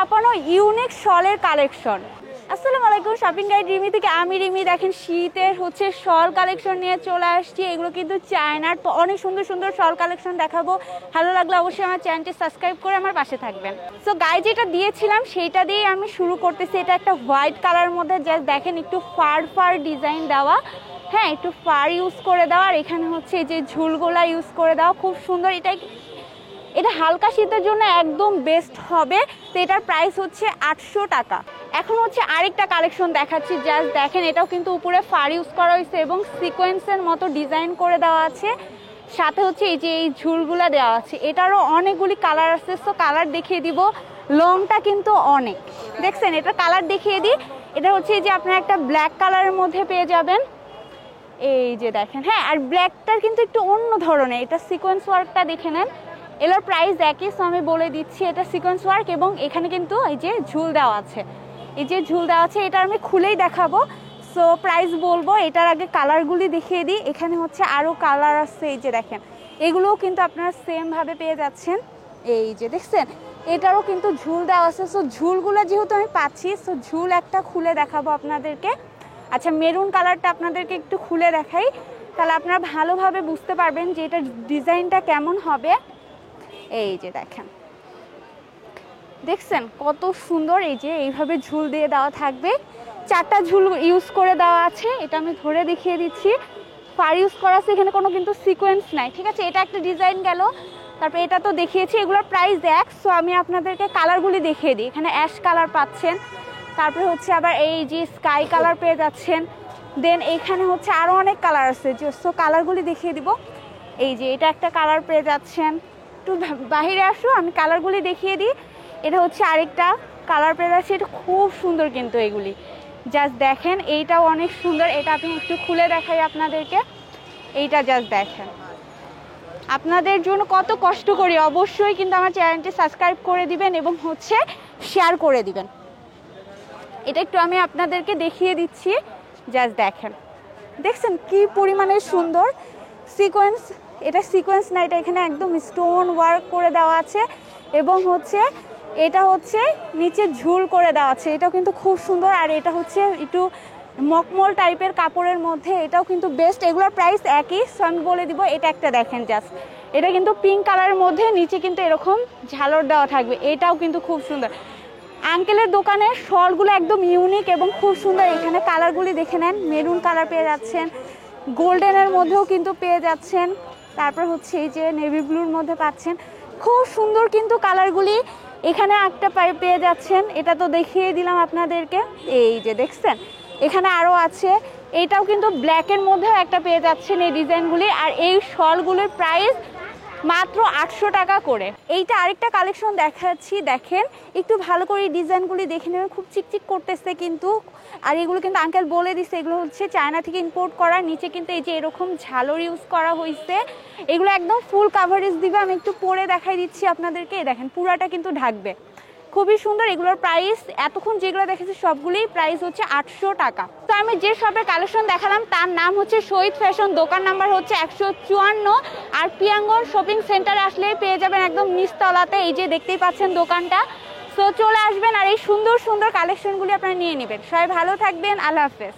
ছাপানো unique শলের collection. আসসালামু আলাইকুম, শপিং গাইড রিমি থেকে আমি রিমি। দেখেন শীতের শল কালেকশন নিয়ে চলে আসছি। এগুলো কিন্তু চায়নার অনেক সুন্দর সুন্দর শল কালেকশন দেখাবো। ভালো লাগলে অবশ্যই আমার চ্যানেলটি সাবস্ক্রাইব করে আমার পাশে থাকবেন। সো গাইড যেটা দিয়েছিলাম সেইটা দিয়ে আমি শুরু করতেছি। এটা একটা হোয়াইট কালারের মধ্যে জাস্ট দেখেন একটু ফার ডিজাইন দেওয়া, হ্যাঁ একটু ফার ইউজ করে দেওয়া, আর এখানে হচ্ছে যে ঝুলগুলা ইউজ করে দেওয়া, খুব সুন্দর। এটা হালকা শীতের জন্য একদম বেস্ট হবে। তো এটার প্রাইস হচ্ছে 800 টাকা। এখন হচ্ছে আরেকটা কালেকশন দেখাচ্ছি, জাস্ট দেখেন এটাও কিন্তু উপরে ফার ইউজ করা হয়েছে এবং সিকোয়েন্সের মতো ডিজাইন করে দেওয়া আছে, সাথে হচ্ছে এই যে এই ঝুলগুলা দেওয়া আছে। এটারও অনেকগুলি কালার আছে, সো কালার দেখিয়ে দিব। লংটা কিন্তু অনেক, দেখছেন এটা কালার দেখিয়ে দিই। এটা হচ্ছে এই যে আপনারা একটা ব্ল্যাক কালারের মধ্যে পেয়ে যাবেন, এই যে দেখেন, হ্যাঁ আর ব্ল্যাকটার কিন্তু একটু অন্য ধরনের। এটা সিকোয়েন্স ওয়ার্কটা দেখে নেন, এটার প্রাইস একই। সো আমি বলে দিচ্ছি এটা সিকোয়েন্স ওয়ার্ক এবং এখানে কিন্তু এই যে ঝুল দেওয়া আছে, এই যে ঝুল দেওয়া আছে। এটা আমি খুলেই দেখাবো, সো প্রাইস বলবো। এটার আগে কালারগুলি দেখিয়ে দিই। এখানে হচ্ছে আরও কালার আছে, এই যে দেখেন এগুলোও কিন্তু আপনারা সেমভাবে পেয়ে যাচ্ছেন, এই যে দেখছেন এটারও কিন্তু ঝুল দেওয়া আছে। সো ঝুলগুলো যেহেতু আমি পাচ্ছি, সো ঝুল একটা খুলে দেখাবো আপনাদেরকে। আচ্ছা মেরুন কালারটা আপনাদেরকে একটু খুলে দেখাই, তাহলে আপনারা ভালোভাবে বুঝতে পারবেন যে এটার ডিজাইনটা কেমন হবে। এই যে দেখেন, দেখছেন কত সুন্দর। এই যে এইভাবে ঝুল দিয়ে দেওয়া থাকবে, 4টা ঝুল ইউজ করে দেওয়া আছে। এটা আমি ধরে দেখিয়ে দিচ্ছি, ফার ইউজ করা আছে, এখানে কোনো কিন্তু সিকোয়েন্স নাই, ঠিক আছে। এটা একটা ডিজাইন গেল, তারপরে এটা তো দেখিয়েছি, এগুলোর প্রাইস এক। সো আমি আপনাদেরকে কালারগুলি দেখিয়ে দিই। এখানে অ্যাশ কালার পাচ্ছেন, তারপরে হচ্ছে আবার এই যে স্কাই কালার পেয়ে যাচ্ছেন, দেন এইখানে হচ্ছে আরও অনেক কালার আছে। সো কালারগুলি দেখিয়ে দিব। এই যে এটা একটা কালার পেয়ে যাচ্ছেন, একটু বাহিরে আসো আমি কালারগুলি দেখিয়ে দিই। এটা হচ্ছে আরেকটা কালার পেয়ে যাচ্ছে, এটা খুব সুন্দর কিন্তু এগুলি জাস্ট দেখেন, এইটাও অনেক সুন্দর। এটা আমি একটু খুলে দেখাই আপনাদেরকে, এইটা জাস্ট দেখেন। আপনাদের জন্য কত কষ্ট করি, অবশ্যই কিন্তু আমার চ্যানেলটি সাবস্ক্রাইব করে দিবেন এবং হচ্ছে শেয়ার করে দিবেন। এটা একটু আমি আপনাদেরকে দেখিয়ে দিচ্ছি, জাস্ট দেখেন, দেখছেন কি পরিমাণে সুন্দর সিকোয়েন্স। এটা সিকোয়েন্স না, এটা এখানে একদম স্টোন ওয়ার্ক করে দেওয়া আছে এবং হচ্ছে এটা হচ্ছে নিচে ঝুল করে দেওয়া আছে। এটাও কিন্তু খুব সুন্দর। আর এটা হচ্ছে একটু মকমল টাইপের কাপড়ের মধ্যে, এটাও কিন্তু বেস্ট। এগুলোর প্রাইস একই। সো আমি বলে দিব, এটা একটা দেখেন জাস্ট, এটা কিন্তু পিঙ্ক কালারের মধ্যে, নিচে কিন্তু এরকম ঝালর দেওয়া থাকবে, এটাও কিন্তু খুব সুন্দর। আঙ্কেলের দোকানের শলগুলো একদম ইউনিক এবং খুব সুন্দর। এখানে কালারগুলি দেখে নেন, মেরুন কালার পেয়ে যাচ্ছেন, গোল্ডেনের মধ্যেও কিন্তু পেয়ে যাচ্ছেন, তারপর হচ্ছে এই যে নেভি ব্লুর মধ্যে পাচ্ছেন, খুব সুন্দর কিন্তু কালারগুলি। এখানে একটা পেয়ে যাচ্ছেন, এটা তো দেখিয়ে দিলাম আপনাদেরকে, এই যে দেখছেন এখানে আরও আছে। এইটাও কিন্তু ব্ল্যাকের মধ্যেও একটা পেয়ে যাচ্ছেন এই ডিজাইনগুলি। আর এই শলগুলির প্রাইস মাত্র 800 টাকা করে। এইটা আরেকটা কালেকশন দেখাচ্ছি, দেখেন একটু ভালো করে এই ডিজাইনগুলি দেখে নেবেন, খুব চিকচিক করতেছে কিন্তু। আর এগুলো কিন্তু আঙ্কেল বলে দিচ্ছে এগুলো হচ্ছে চায়না থেকে ইম্পোর্ট করা। নিচে কিন্তু এই যে এরকম ঝালর ইউজ করা হয়েছে, এগুলো একদম ফুল কাভারেজ দিবে। আমি একটু পরে দেখাই দিচ্ছি আপনাদেরকে, দেখেন পুরাটা কিন্তু ঢাকবে, খুবই সুন্দর। এগুলোর প্রাইস এতক্ষণ যেগুলো দেখেছি সবগুলোই প্রাইস হচ্ছে 800 টাকা। তো আমি যে শপের কালেকশন দেখালাম তার নাম হচ্ছে শহীদ ফ্যাশন, দোকান নাম্বার হচ্ছে 154। আর পিয়াঙ্গন শপিং সেন্টারে আসলেই পেয়ে যাবেন একদম নিচতলাতে, এই যে দেখতেই পাচ্ছেন দোকানটা। সো চলে আসবেন আর এই সুন্দর সুন্দর কালেকশনগুলি আপনারা নিয়ে নেবেন। সবাই ভালো থাকবেন, আল্লাহ হাফেজ।